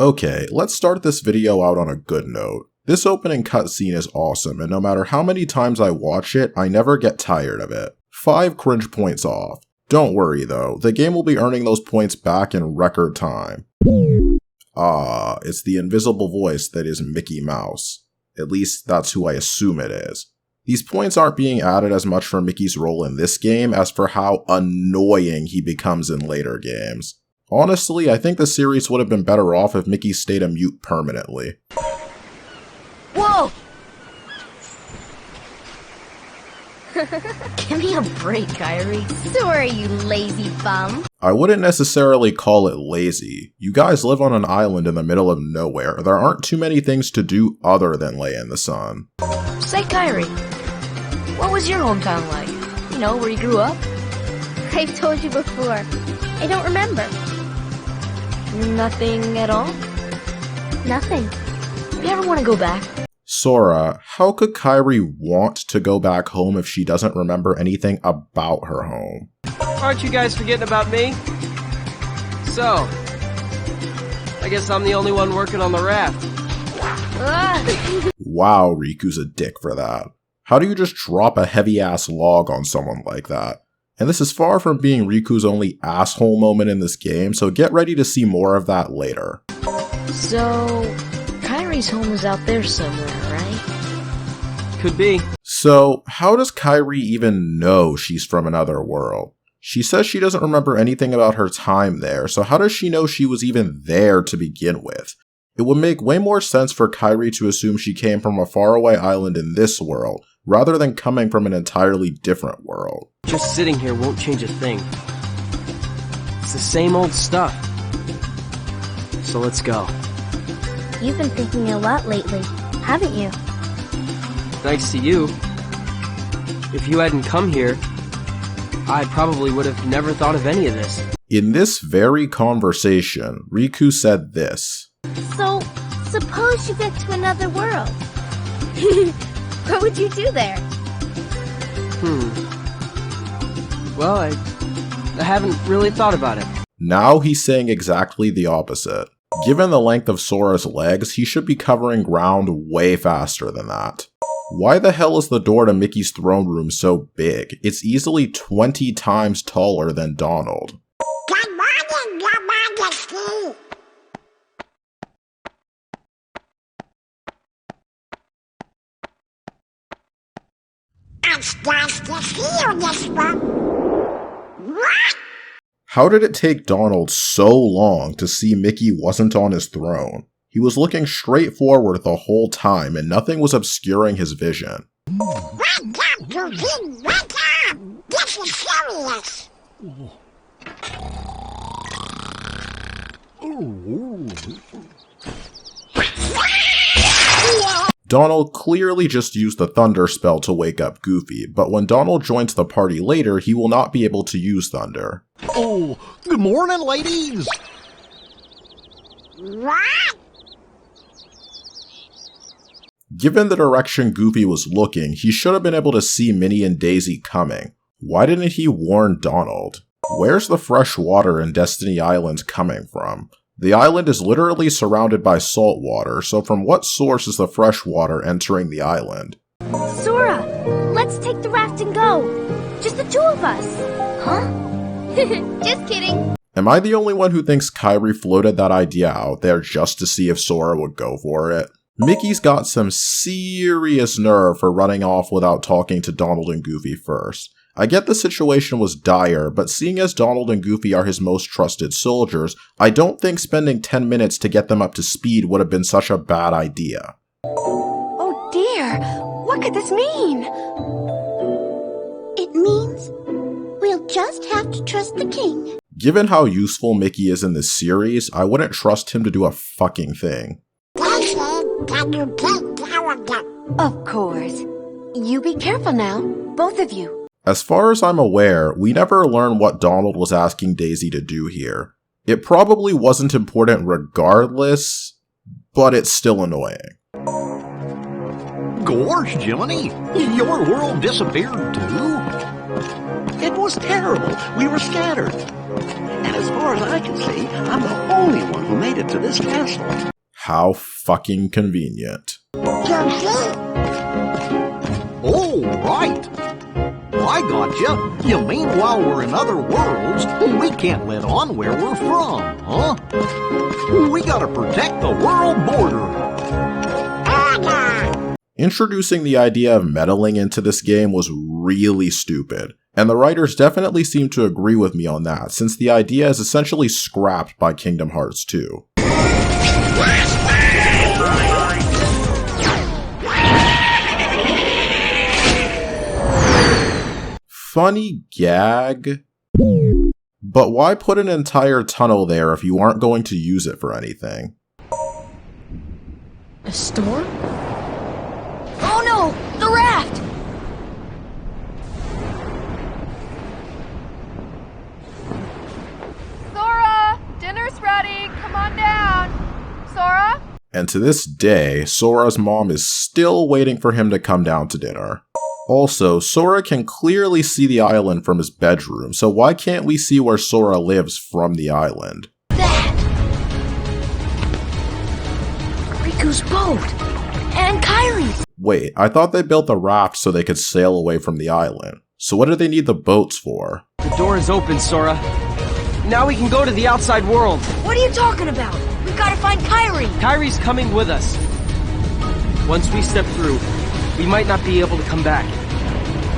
Okay, let's start this video out on a good note. This opening cutscene is awesome, and no matter how many times I watch it, I never get tired of it. 5 cringe points off. Don't worry though, the game will be earning those points back in record time. Ah, it's the invisible voice that is Mickey Mouse. At least that's who I assume it is. These points aren't being added as much for Mickey's role in this game as for how annoying he becomes in later games. Honestly, I think the series would have been better off if Mickey stayed a mute permanently. Whoa! Give me a break, Kyrie. Sorry, you lazy bum. I wouldn't necessarily call it lazy. You guys live on an island in the middle of nowhere. There aren't too many things to do other than lay in the sun. Say, Kyrie, what was your hometown like? You know, where you grew up? I've told you before. I don't remember. Nothing at all? Nothing. You ever want to go back? Sora, how could Kyrie want to go back home if she doesn't remember anything about her home? Aren't you guys forgetting about me? So, I guess I'm the only one working on the raft. Wow, Riku's a dick for that. How do you just drop a heavy-ass log on someone like that? And this is far from being Riku's only asshole moment in this game, so get ready to see more of that later. So, Kyrie's home is out there somewhere, right? Could be. So, how does Kyrie even know she's from another world? She says she doesn't remember anything about her time there, so how does she know she was even there to begin with? It would make way more sense for Kyrie to assume she came from a faraway island in this world, rather than coming from an entirely different world. Just sitting here won't change a thing. It's the same old stuff. So let's go. You've been thinking a lot lately, haven't you? Thanks to you. If you hadn't come here, I probably would have never thought of any of this. In this very conversation, Riku said this. So, suppose you get to another world. What would you do there? Well, I haven't really thought about it. Now he's saying exactly the opposite. Given the length of Sora's legs, he should be covering ground way faster than that. Why the hell is the door to Mickey's throne room so big? It's easily 20 times taller than Donald. Good morning, Your Majesty! It's nice to see you this one. What? How did it take Donald so long to see Mickey wasn't on his throne? He was looking straight forward the whole time and nothing was obscuring his vision. Welcome to King Welcome! This is serious! Donald clearly just used the thunder spell to wake up Goofy, but when Donald joins the party later, he will not be able to use thunder. Oh, good morning, ladies! What? Given the direction Goofy was looking, he should have been able to see Minnie and Daisy coming. Why didn't he warn Donald? Where's the fresh water in Destiny Island coming from? The island is literally surrounded by salt water, so from what source is the fresh water entering the island? Sora, let's take the raft and go. Just the 2 of us. Huh? Just kidding. Am I the only one who thinks Kyrie floated that idea out there just to see if Sora would go for it? Mickey's got some serious nerve for running off without talking to Donald and Goofy first. I get the situation was dire, but seeing as Donald and Goofy are his most trusted soldiers, I don't think spending 10 minutes to get them up to speed would have been such a bad idea. Oh dear, what could this mean? It means we'll just have to trust the king. Given how useful Mickey is in this series, I wouldn't trust him to do a fucking thing. Daisy, can you take care of them? Of course. You be careful now, both of you. As far as I'm aware, we never learn what Donald was asking Daisy to do here. It probably wasn't important regardless, but it's still annoying. Gosh, Jiminy, your world disappeared too? It was terrible. We were scattered. And As far as I can see, I'm the only one who made it to this castle. How fucking convenient. Oh, right. I gotcha. You mean while we're in other worlds, we can't let on where we're from, huh? We gotta protect the world border. Introducing the idea of meddling into this game was really stupid, and the writers definitely seem to agree with me on that, since the idea is essentially scrapped by Kingdom Hearts 2. Funny gag, but why put an entire tunnel there if you aren't going to use it for anything? A storm? Oh no! The raft! Sora! Dinner's ready! Come on down! Sora? And to this day, Sora's mom is still waiting for him to come down to dinner. Also, Sora can clearly see the island from his bedroom, so why can't we see where Sora lives from the island? That! Riku's boat! And Kairi's! Wait, I thought they built the raft so they could sail away from the island. So what do they need the boats for? The door is open, Sora. Now we can go to the outside world. What are you talking about? We've got to find Kairi! Kairi's coming with us. Once we step through, we might not be able to come back.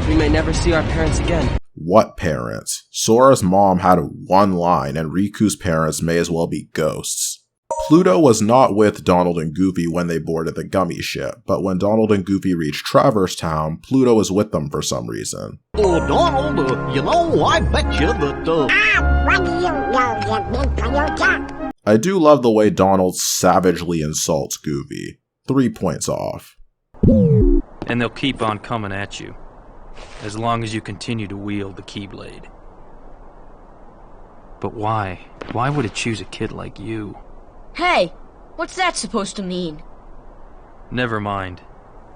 We may never see our parents again. What parents? Sora's mom had one line, and Riku's parents may as well be ghosts. Pluto was not with Donald and Goofy when they boarded the gummy ship, but when Donald and Goofy reached Traverse Town, Pluto was with them for some reason. Oh, Donald, you know, I bet you that, What do you know, you big Toyota? I do love the way Donald savagely insults Goofy. 3 points off. And they'll keep on coming at you, as long as you continue to wield the Keyblade. But why? Why would it choose a kid like you? Hey! What's that supposed to mean? Never mind.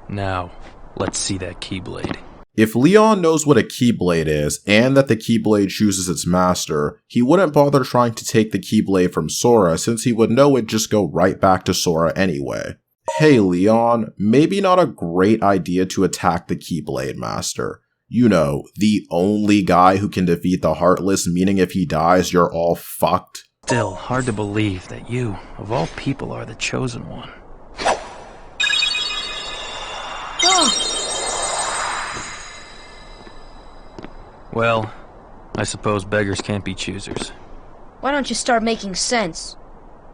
Now, let's see that Keyblade. If Leon knows what a Keyblade is, and that the Keyblade chooses its master, he wouldn't bother trying to take the Keyblade from Sora since he would know it'd just go right back to Sora anyway. Hey Leon, maybe not a great idea to attack the Keyblade Master. You know, the only guy who can defeat the Heartless, meaning if he dies, you're all fucked. Still, hard to believe that you, of all people, are the chosen one. Well, I suppose beggars can't be choosers. Why don't you start making sense?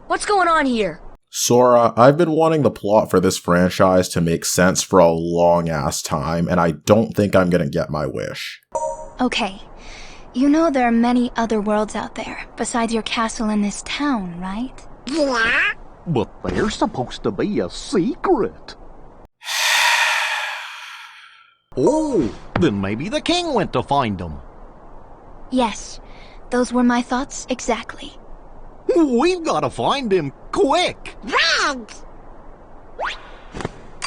What's going on here? Sora, I've been wanting the plot for this franchise to make sense for a long-ass time, and I don't think I'm gonna get my wish. Okay, you know there are many other worlds out there, besides your castle in this town, right? Yeah? but they're supposed to be a secret. Oh, then maybe the king went to find them. Yes, those were my thoughts exactly. We've got to find him quick. Right!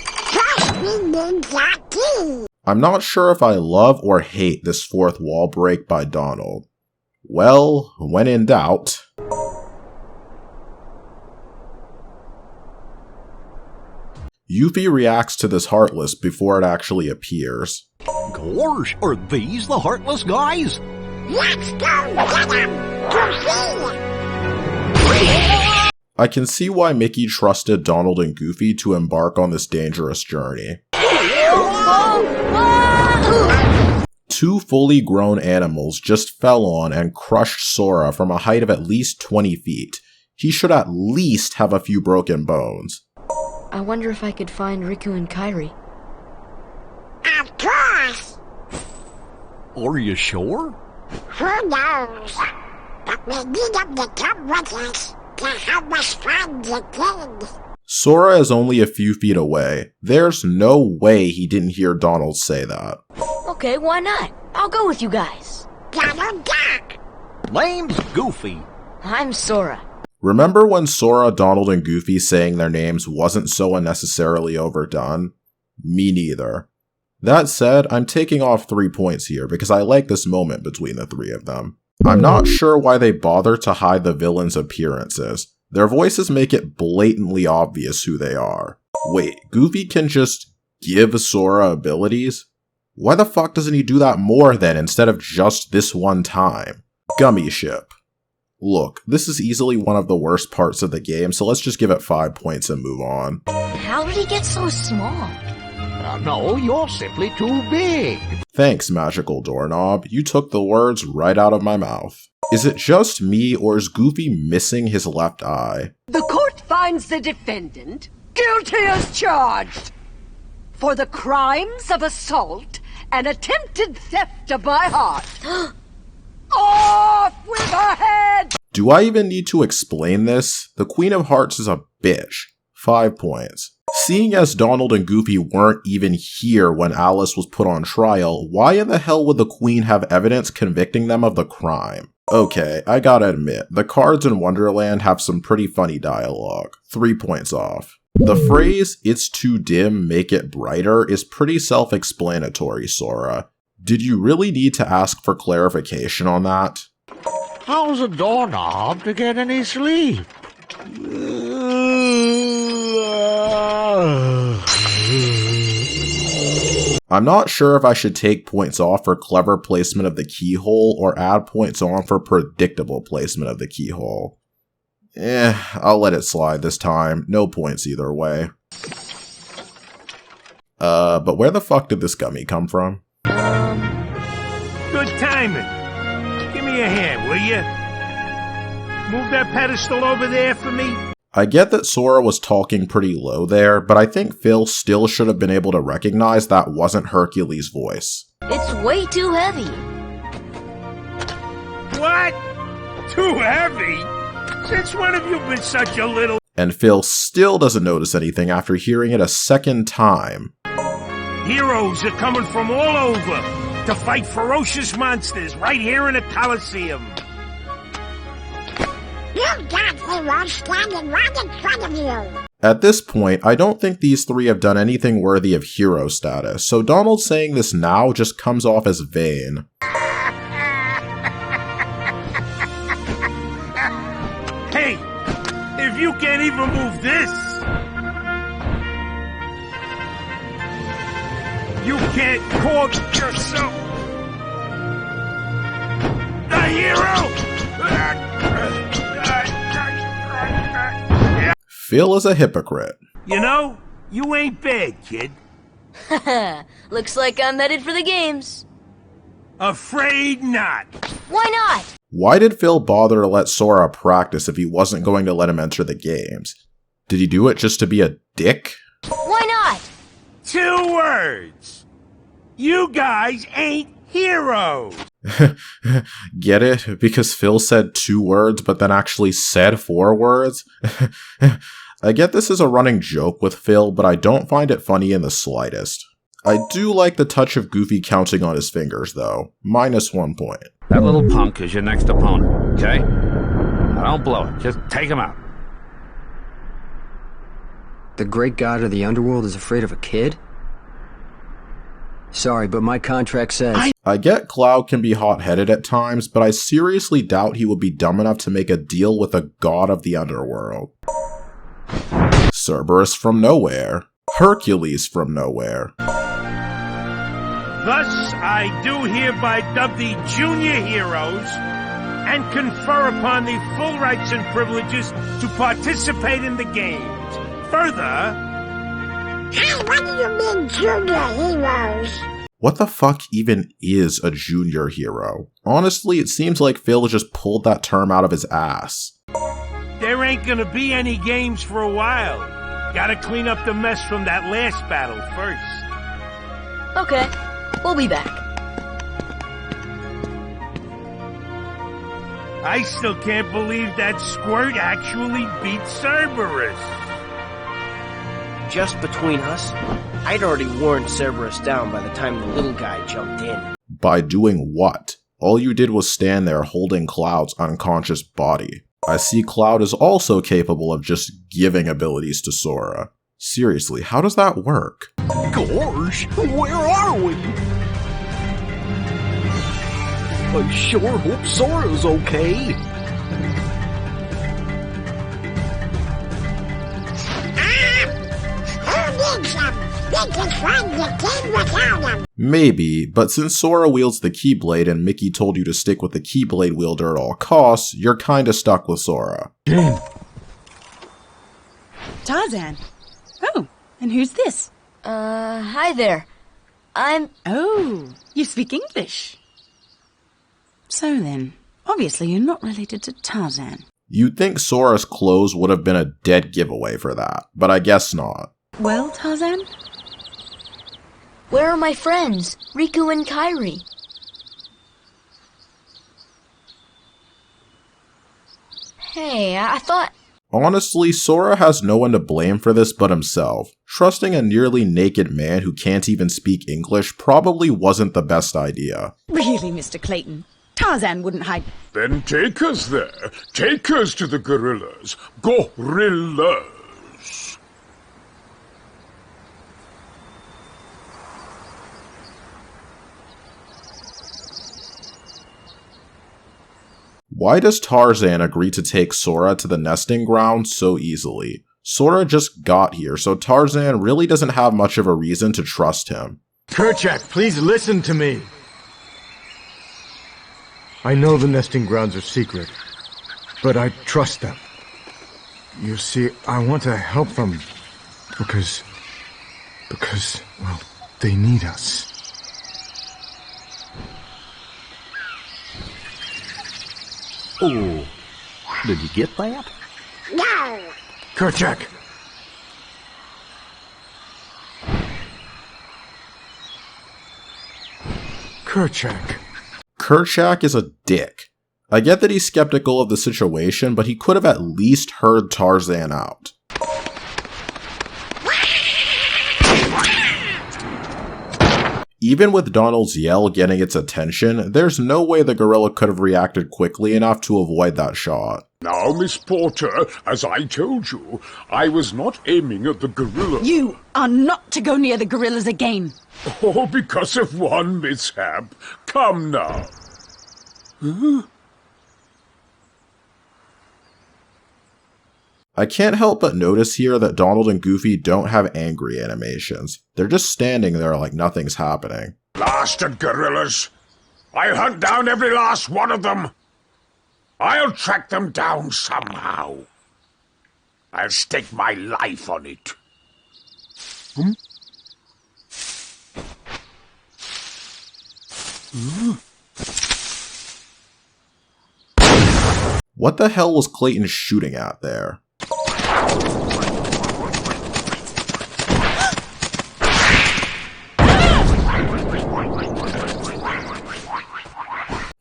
First we need that key. I'm not sure if I love or hate this fourth wall break by Donald. Well, when in doubt... Yuffie reacts to this Heartless before it actually appears. Gosh, are these the Heartless guys? Let's go get him! Goofy! I can see why Mickey trusted Donald and Goofy to embark on this dangerous journey. Two fully grown animals just fell on and crushed Sora from a height of at least 20 feet. He should at least have a few broken bones. I wonder if I could find Riku and Kairi. Of course! Are you sure? Who knows? But we need them to come with us to help us find the king. Sora is only a few feet away. There's no way he didn't hear Donald say that. Okay, why not? I'll go with you guys. Donald Duck! Name's Goofy. I'm Sora. Remember when Sora, Donald, and Goofy saying their names wasn't so unnecessarily overdone? Me neither. That said, I'm taking off 3 points here because I like this moment between the three of them. I'm not sure why they bother to hide the villains' appearances. Their voices make it blatantly obvious who they are. Wait, Goofy can just give Sora abilities? Why the fuck doesn't he do that more then instead of just this one time? Gummy Ship. Look, this is easily one of the worst parts of the game, so let's just give it 5 points and move on. How did he get so small? No, you're simply too big. Thanks, Magical Doorknob. You took the words right out of my mouth. Is it just me, or is Goofy missing his left eye? The court finds the defendant guilty as charged for the crimes of assault and attempted theft of my heart. Off with her head! Do I even need to explain this? The Queen of Hearts is a bitch. 5 points. Seeing as Donald and Goofy weren't even here when Alice was put on trial, why in the hell would the Queen have evidence convicting them of the crime? Okay, I gotta admit, the cards in Wonderland have some pretty funny dialogue. 3 points off. The phrase, "it's too dim, make it brighter," is pretty self-explanatory, Sora. Did you really need to ask for clarification on that? How's a doorknob to get any sleep? I'm not sure if I should take points off for clever placement of the keyhole or add points on for predictable placement of the keyhole. I'll let it slide this time. No points either way. But where the fuck did this gummy come from? Good timing. Give me a hand, will you? Move that pedestal over there for me. I get that Sora was talking pretty low there, but I think Phil still should have been able to recognize that wasn't Hercules' voice. It's way too heavy. What? Too heavy? Since when have you been such a little... And Phil still doesn't notice anything after hearing it a second time. Heroes are coming from all over to fight ferocious monsters right here in the Coliseum. You've got heroes standing right in front of you. At this point, I don't think these three have done anything worthy of hero status, so Donald saying this now just comes off as vain. Hey, if you can't even move this, you can't call yourself the hero! Phil is a hypocrite. You know, you ain't bad, kid. Looks like I'm headed for the games. Afraid not. Why not? Why did Phil bother to let Sora practice if he wasn't going to let him enter the games? Did he do it just to be a dick? Why not? 2 words. You guys ain't heroes. Get it? Because Phil said 2 words but then actually said 4 words? I get this is a running joke with Phil, but I don't find it funny in the slightest. I do like the touch of Goofy counting on his fingers though. -1 point. That little punk is your next opponent, okay? Now don't blow it, just take him out. The great god of the underworld is afraid of a kid? Sorry, but my contract says... I get Cloud can be hot-headed at times, but I seriously doubt he would be dumb enough to make a deal with a god of the underworld. Cerberus from nowhere. Hercules from nowhere. Thus, I do hereby dub thee junior heroes and confer upon thee full rights and privileges to participate in the games. Further... Hey, what do you mean, junior heroes? What the fuck even is a junior hero? Honestly, it seems like Phil just pulled that term out of his ass. There ain't gonna be any games for a while. Gotta clean up the mess from that last battle first. Okay, we'll be back. I still can't believe that Squirt actually beat Cerberus. Just between us, I'd already worn Cerberus down by the time the little guy jumped in. By doing what? All you did was stand there holding Cloud's unconscious body. I see Cloud is also capable of just giving abilities to Sora. Seriously, how does that work? Gosh, where are we? I sure hope Sora's okay. Who needs him? We can find the kid without him. Maybe, but since Sora wields the Keyblade and Mickey told you to stick with the Keyblade wielder at all costs, you're kinda stuck with Sora. Tarzan. Oh, and who's this? Hi there. Oh, you speak English. So then, obviously you're not related to Tarzan. You'd think Sora's clothes would have been a dead giveaway for that, but I guess not. Well, Tarzan? Where are my friends, Riku and Kairi? Hey, I thought... Honestly, Sora has no one to blame for this but himself. Trusting a nearly naked man who can't even speak English probably wasn't the best idea. Really, Mr. Clayton? Tarzan wouldn't hide... Then take us there. Take us to the gorillas. Gorillas. Why does Tarzan agree to take Sora to the nesting ground so easily? Sora just got here, so Tarzan really doesn't have much of a reason to trust him. Kerchak, please listen to me. I know the nesting grounds are secret, but I trust them. You see, I want to help them because, well, they need us. Oh, did you get that? No. Kerchak! Kerchak. Kerchak is a dick. I get that he's skeptical of the situation, but he could have at least heard Tarzan out. Even with Donald's yell getting its attention, there's no way the gorilla could have reacted quickly enough to avoid that shot. Now, Miss Porter, as I told you, I was not aiming at the gorilla. You are not to go near the gorillas again. Oh, because of one mishap. Come now. Huh? I can't help but notice here that Donald and Goofy don't have angry animations. They're just standing there like nothing's happening. Blasted gorillas! I'll hunt down every last one of them! I'll track them down somehow. I'll stake my life on it. Hmm? What the hell was Clayton shooting at there?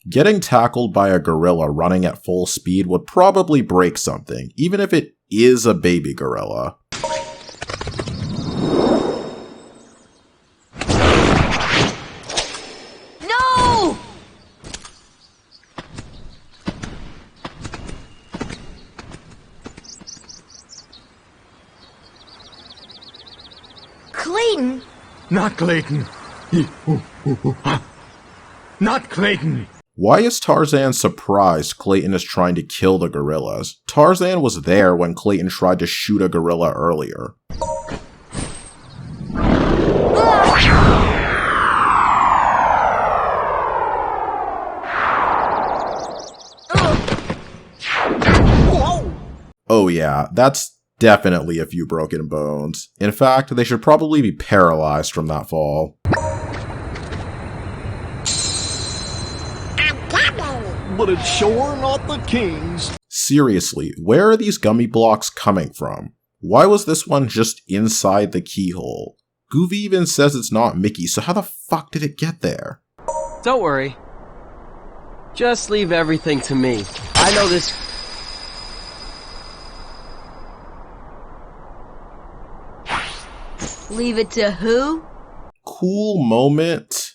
Getting tackled by a gorilla running at full speed would probably break something, even if it is a baby gorilla. No! Clayton? Not Clayton. Not Clayton. Why is Tarzan surprised Clayton is trying to kill the gorillas? Tarzan was there when Clayton tried to shoot a gorilla earlier. Oh yeah, that's definitely a few broken bones. In fact, they should probably be paralyzed from that fall. But it's sure not the king's. Seriously, where are these gummy blocks coming from? Why was this one just inside the keyhole? Goofy even says it's not Mickey, so how the fuck did it get there? Don't worry. Just leave everything to me. I know this. Leave it to who? Cool moment.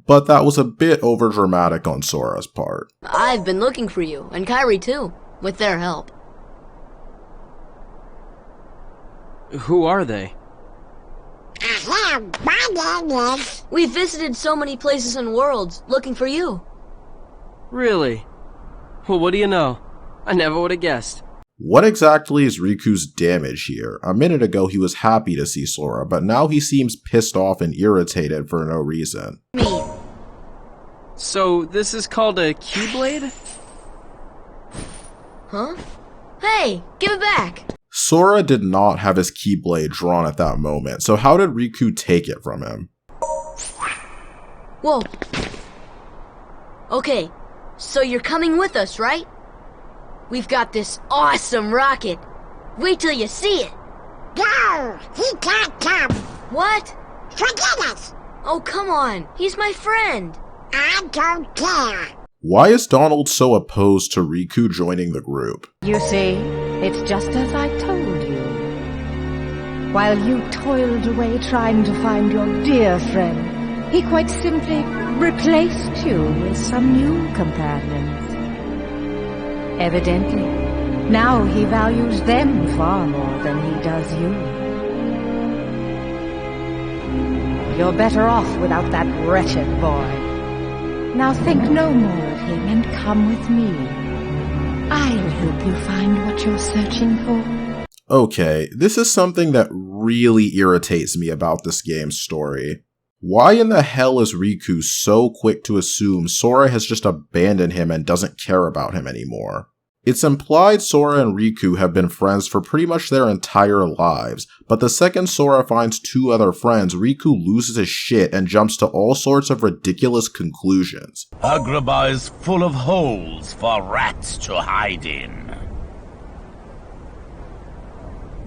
But that was a bit overdramatic on Sora's part. I've been looking for you, and Kairi too, with their help. Who are they? We've visited so many places and worlds, looking for you. Really? Well, what do you know? I never would have guessed. What exactly is Riku's damage here? A minute ago he was happy to see Sora, but now he seems pissed off and irritated for no reason. So, this is called a Keyblade? Huh? Hey, give it back! Sora did not have his Keyblade drawn at that moment, so how did Riku take it from him? Whoa. Okay, so you're coming with us, right? We've got this awesome rocket. Wait till you see it. No, he can't come. What? Forget it. Oh, come on. He's my friend. I don't care. Why is Donald so opposed to Riku joining the group? You see, it's just as I told you. While you toiled away trying to find your dear friend, he quite simply replaced you with some new companions. Evidently, now he values them far more than he does you. You're better off without that wretched boy. Now think no more of him and come with me. I'll help you find what you're searching for. Okay, this is something that really irritates me about this game's story. Why in the hell is Riku so quick to assume Sora has just abandoned him and doesn't care about him anymore? It's implied Sora and Riku have been friends for pretty much their entire lives, but the second Sora finds two other friends, Riku loses his shit and jumps to all sorts of ridiculous conclusions. Agrabah is full of holes for rats to hide in.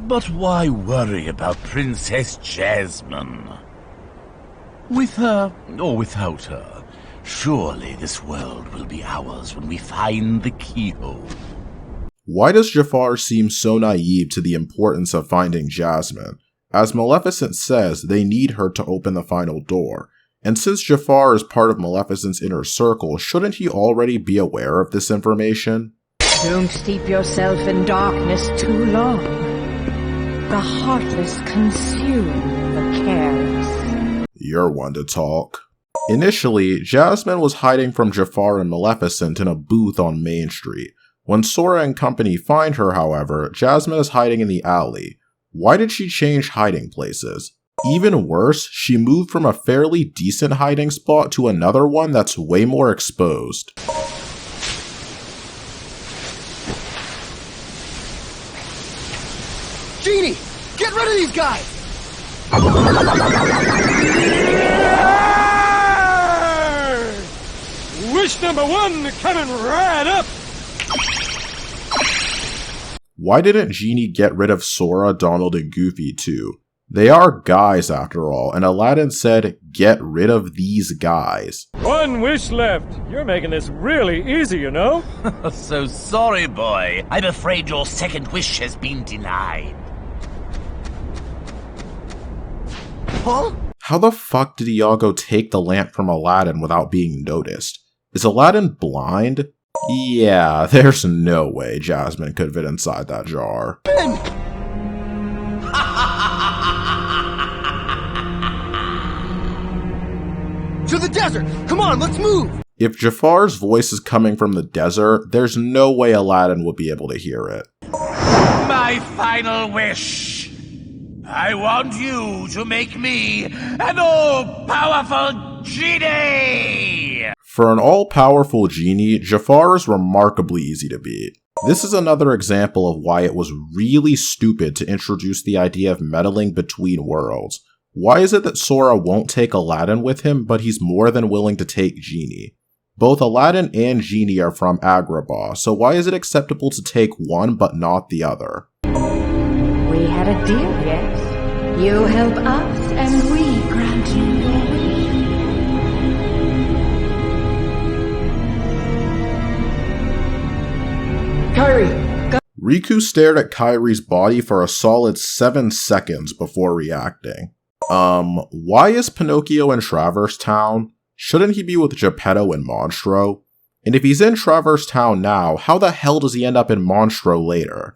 But why worry about Princess Jasmine? With her or without her, surely this world will be ours when we find the keyhole. Why does Jafar seem so naive to the importance of finding Jasmine? As Maleficent says, they need her to open the final door. And since Jafar is part of Maleficent's inner circle, shouldn't he already be aware of this information? Don't steep yourself in darkness too long. The heartless consume the careless. You're one to talk. Initially, Jasmine was hiding from Jafar and Maleficent in a booth on Main Street. When Sora and company find her, however, Jasmine is hiding in the alley. Why did she change hiding places? Even worse, she moved from a fairly decent hiding spot to another one that's way more exposed. Genie! Get rid of these guys! Wish number one coming right up! Why didn't Genie get rid of Sora, Donald, and Goofy too? They are guys after all, and Aladdin said, get rid of these guys. One wish left. You're making this really easy, you know? So sorry, boy. I'm afraid your second wish has been denied. Huh? How the fuck did Iago take the lamp from Aladdin without being noticed? Is Aladdin blind? Yeah, there's no way Jasmine could fit inside that jar. To the desert! Come on, let's move! If Jafar's voice is coming from the desert, there's no way Aladdin would be able to hear it. My final wish. I want you to make me an all-powerful genie! For an all-powerful genie, Jafar is remarkably easy to beat. This is another example of why it was really stupid to introduce the idea of meddling between worlds. Why is it that Sora won't take Aladdin with him, but he's more than willing to take Genie? Both Aladdin and Genie are from Agrabah, so why is it acceptable to take one but not the other? We had a deal, yes? You help us, and we grant you your wish. Kairi! Riku stared at Kairi's body for a solid 7 seconds before reacting. Why is Pinocchio in Traverse Town? Shouldn't he be with Geppetto and Monstro? And if he's in Traverse Town now, how the hell does he end up in Monstro later?